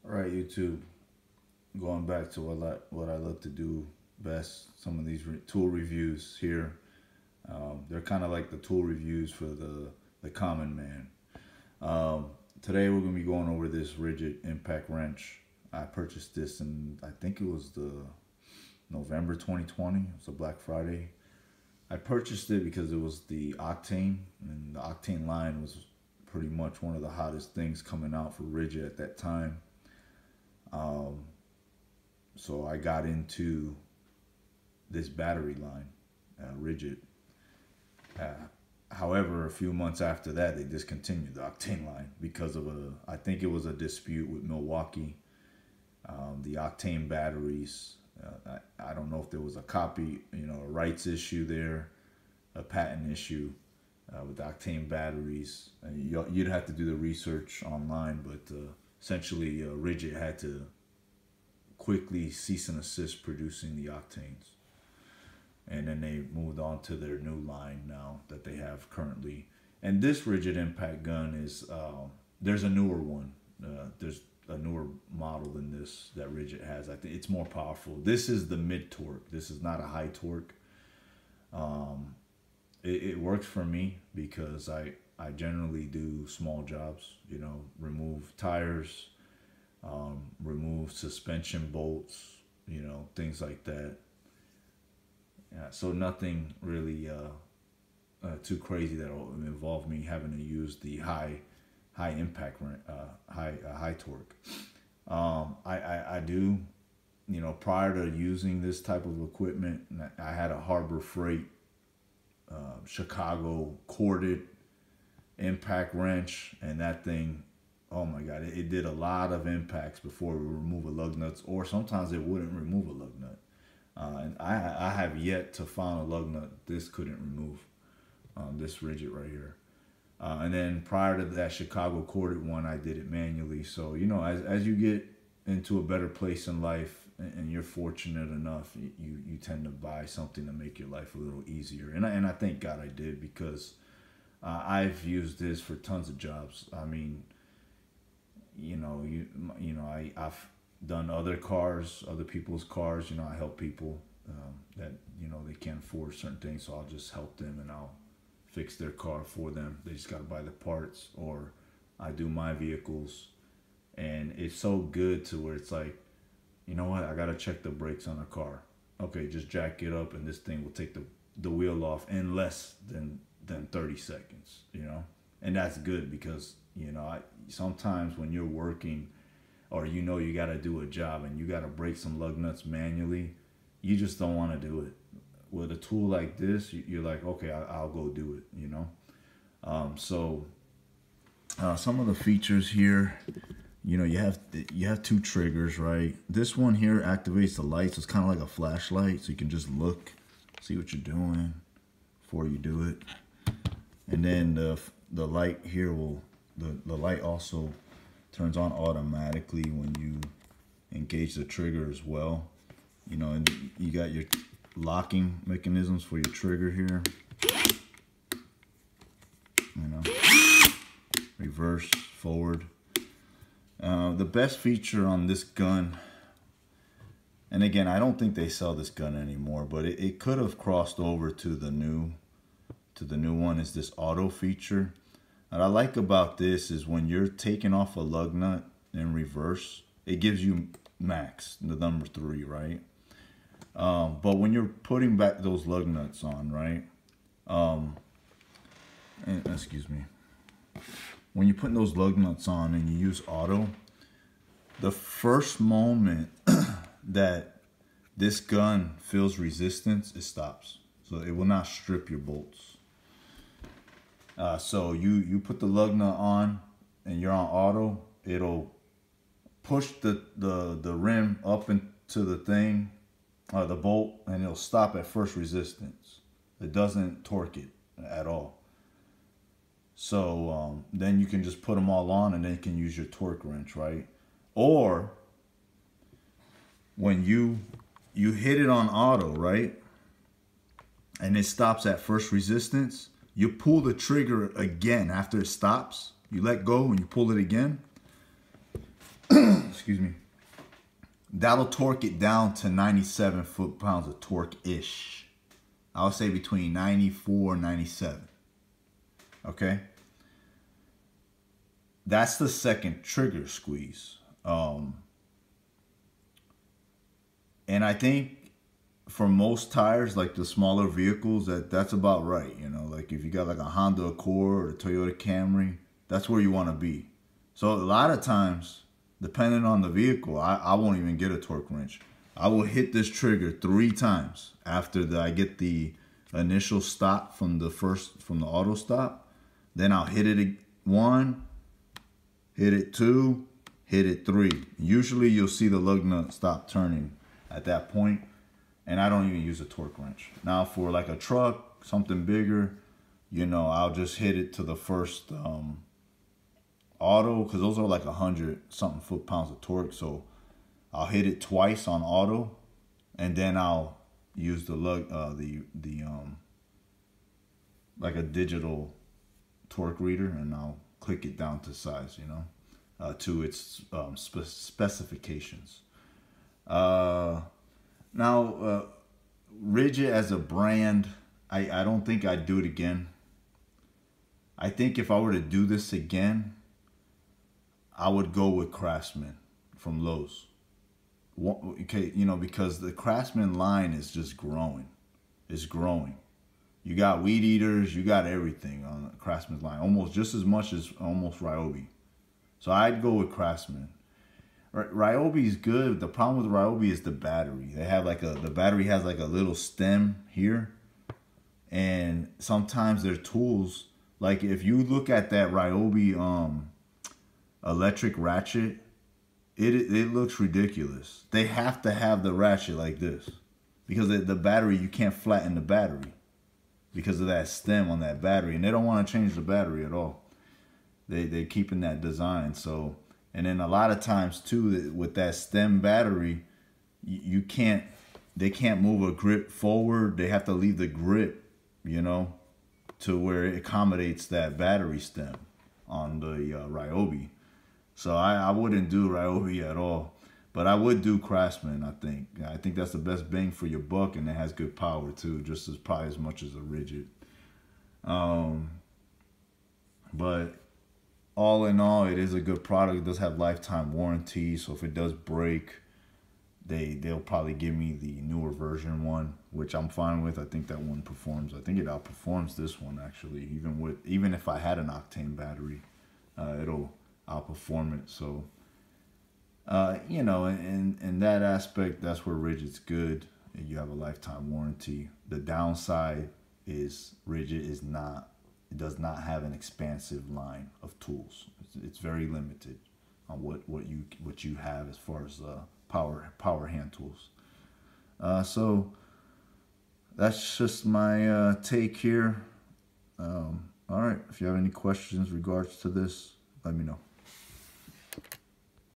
All right, YouTube. Going back to what I love to do best. Some of these tool reviews here. They're kind of like the tool reviews for the common man. Today we're gonna be going over this Ridgid impact wrench. I purchased this in, I think it was the November 2020. It was a Black Friday. I purchased it because it was the Octane, and the Octane line was pretty much one of the hottest things coming out for Ridgid at that time. So I got into this battery line, Ridgid. However, a few months after that, they discontinued the Octane line because of I think it was a dispute with Milwaukee. The Octane batteries, I don't know if there was a a rights issue there, a patent issue with the Octane batteries. You'd have to do the research online, but essentially Ridgid had to quickly cease and desist producing the Octanes. And then they moved on to their new line now that they have currently. And this Ridgid impact gun is, there's a newer one. There's a newer model than this that Ridgid has. I think it's more powerful. This is the mid torque. This is not a high torque. It works for me because I generally do small jobs, remove tires, remove suspension bolts, things like that. Yeah, so nothing really too crazy that will involve me having to use the high impact, high torque. I do, prior to using this type of equipment, I had a Harbor Freight Chicago corded impact wrench, and that thing, oh my God, it did a lot of impacts before it would remove a lug nuts, or sometimes it wouldn't remove a lug nut. And I have yet to find a lug nut this couldn't remove, this Ridgid right here. And then prior to that Chicago corded one, I did it manually. So, as you get into a better place in life and you're fortunate enough, you tend to buy something to make your life a little easier. And I thank God I did, because I've used this for tons of jobs. I mean, I've done other people's cars. I help people that they can't afford certain things, so I'll just help them and I'll fix their car for them. They just got to buy the parts. Or I do my vehicles, and it's so good to where it's like, you know what, I got to check the brakes on a car. Okay, just jack it up and this thing will take the wheel off in less than 30 seconds, and that's good because sometimes when you're working, or you got to do a job and you got to break some lug nuts manually, you just don't want to do it. With a tool like this, you're like, okay, I'll go do it, So some of the features here, you have two triggers, right? This one here activates the lights. It's kind of like a flashlight, so you can just look, see what you're doing before you do it. And then the light here the light also turns on automatically when you engage the trigger as well. And you got your locking mechanisms for your trigger here. Reverse, forward. The best feature on this gun, and again, I don't think they sell this gun anymore, but it could have crossed over to the new one, is this auto feature. What I like about this is when you're taking off a lug nut in reverse, it gives you max, the number 3, right? But when you're putting back those lug nuts on, right? Excuse me. When you're putting those lug nuts on and you use auto, the first moment that this gun feels resistance, it stops. So it will not strip your bolts. So you put the lug nut on and you're on auto, it'll push the rim up into the thing, the bolt, and it'll stop at first resistance. It doesn't torque it at all. So then you can just put them all on and then you can use your torque wrench, right? Or when you hit it on auto, right? And it stops at first resistance, you pull the trigger again after it stops. You let go and you pull it again. excuse me, that'll torque it down to 97 foot-pounds of torque-ish. I'll say between 94 and 97. Okay? That's the second trigger squeeze. And I think for most tires, like the smaller vehicles, that's about right. You know, like if you got like a Honda Accord or a Toyota Camry, that's where you want to be. So a lot of times, depending on the vehicle, I won't even get a torque wrench. I will hit this trigger 3 times after I get the initial stop from the auto stop. Then I'll hit it 1, hit it 2, hit it 3. Usually you'll see the lug nut stop turning at that point, and I don't even use a torque wrench. Now for like a truck, something bigger, you know, I'll just hit it to the first auto, because those are like 100 something foot-pounds of torque. So I'll hit it twice on auto, and then I'll use the lug like a digital torque reader, and I'll click it down to size, you know, to its specifications. Now Ridgid as a brand, I don't think I'd do it again. I think if I were to do this again, I would go with Craftsman from Lowe's. Okay, you know, because the Craftsman line is just growing. It's growing. You got weed eaters, you got everything on the Craftsman's line, almost just as much as almost Ryobi. So I'd go with Craftsman. Ryobi is good. The problem with Ryobi is the battery. They have like the battery has like a little stem here, and sometimes their tools, like if you look at that Ryobi electric ratchet, it looks ridiculous. They have to have the ratchet like this because the battery, you can't flatten the battery because of that stem on that battery, and they don't want to change the battery at all. They're keeping that design. So, and then a lot of times too, with that stem battery, they can't move a grip forward. They have to leave the grip, you know, to where it accommodates that battery stem on the Ryobi. So I wouldn't do Ryobi at all, but I would do Craftsman. I think that's the best bang for your buck, and it has good power too, just as probably as much as a Ridgid. But all in all, it is a good product. It does have lifetime warranty, so if it does break, they'll probably give me the newer version one, which I'm fine with. I think that one performs. I think it outperforms this one actually. Even if I had an octane battery, it'll outperform it. So you know, in that aspect, that's where Ridgid's good. You have a lifetime warranty. The downside is Ridgid does not have an expansive line of tools. It's very limited on what you have as far as power hand tools. So that's just my take here. All right, if you have any questions regards to this, let me know.